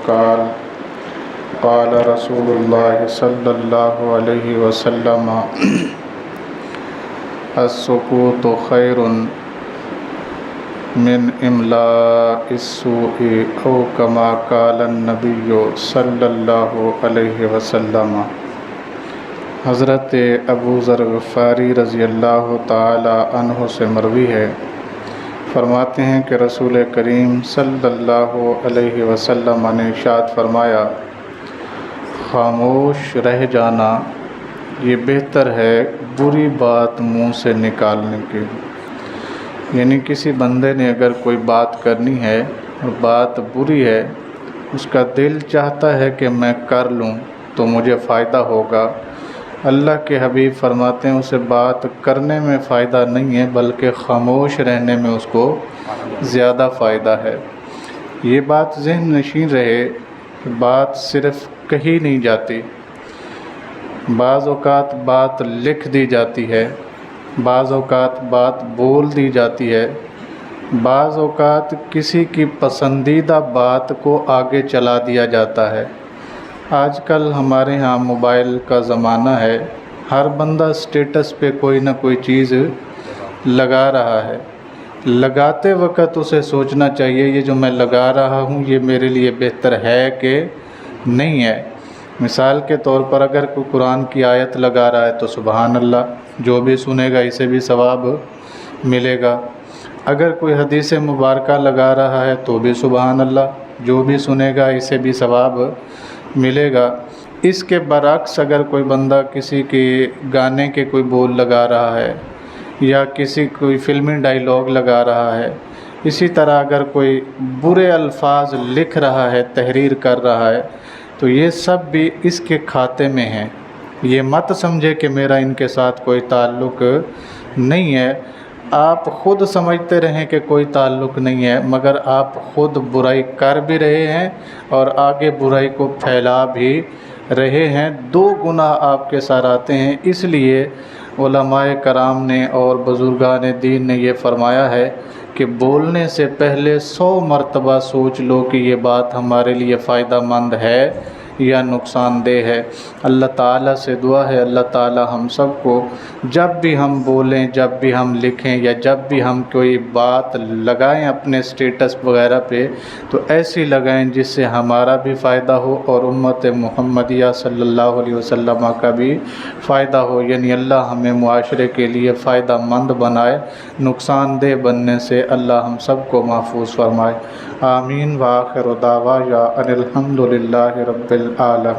قال قال رسول الله صلى الله عليه وسلم السكوت خير من املاء السوء او كما قال النبي صلی اللہ علیہ وسلم۔ حضرت ابو ذر غفاری رضی اللہ تعالی عنہ سے مروی ہے، فرماتے ہیں کہ رسول کریم صلی اللہ علیہ وسلم نے ارشاد فرمایا، خاموش رہ جانا یہ بہتر ہے بری بات منہ سے نکالنے کے۔ یعنی کسی بندے نے اگر کوئی بات کرنی ہے اور بات بری ہے، اس کا دل چاہتا ہے کہ میں کر لوں تو مجھے فائدہ ہوگا، اللہ کے حبیب فرماتے ہیں اسے بات کرنے میں فائدہ نہیں ہے بلکہ خاموش رہنے میں اس کو زیادہ فائدہ ہے۔ یہ بات ذہن نشین رہے کہ بات صرف کہی نہیں جاتی، بعض اوقات بات لکھ دی جاتی ہے، بعض اوقات بات بول دی جاتی ہے، بعض اوقات کسی کی پسندیدہ بات کو آگے چلا دیا جاتا ہے۔ آج کل ہمارے ہاں موبائل کا زمانہ ہے، ہر بندہ سٹیٹس پہ کوئی نہ کوئی چیز لگا رہا ہے۔ لگاتے وقت اسے سوچنا چاہیے یہ جو میں لگا رہا ہوں یہ میرے لیے بہتر ہے کہ نہیں ہے۔ مثال کے طور پر اگر کوئی قرآن کی آیت لگا رہا ہے تو سبحان اللہ، جو بھی سنے گا اسے بھی ثواب ملے گا۔ اگر کوئی حدیث مبارکہ لگا رہا ہے تو بھی سبحان اللہ، جو بھی سنے گا اسے بھی ثواب ملے گا۔ اس کے برعکس اگر کوئی بندہ کسی کے گانے کے کوئی بول لگا رہا ہے یا کسی کوئی فلمی ڈائیلاگ لگا رہا ہے، اسی طرح اگر کوئی برے الفاظ لکھ رہا ہے، تحریر کر رہا ہے، تو یہ سب بھی اس کے کھاتے میں ہیں۔ یہ مت سمجھے کہ میرا ان کے ساتھ کوئی تعلق نہیں ہے، آپ خود سمجھتے رہیں کہ کوئی تعلق نہیں ہے، مگر آپ خود برائی کر بھی رہے ہیں اور آگے برائی کو پھیلا بھی رہے ہیں۔ دو گناہ آپ کے ساتھ آتے ہیں۔ اس لیے علماء کرام نے اور بزرگان دین نے یہ فرمایا ہے کہ بولنے سے پہلے 100 مرتبہ سوچ لو کہ یہ بات ہمارے لیے فائدہ مند ہے یا نقصان دہ ہے۔ اللہ تعالیٰ سے دعا ہے اللہ تعالیٰ ہم سب کو جب بھی ہم بولیں، جب بھی ہم لکھیں یا جب بھی ہم کوئی بات لگائیں اپنے سٹیٹس وغیرہ پہ تو ایسی لگائیں جس سے ہمارا بھی فائدہ ہو اور امت محمدیہ صلی اللہ علیہ وسلم کا بھی فائدہ ہو۔ یعنی اللہ ہمیں معاشرے کے لیے فائدہ مند بنائے، نقصان دہ بننے سے اللہ ہم سب کو محفوظ فرمائے۔ آمین۔ وآخر دعوانا ان الحمد للہ رب العالمین۔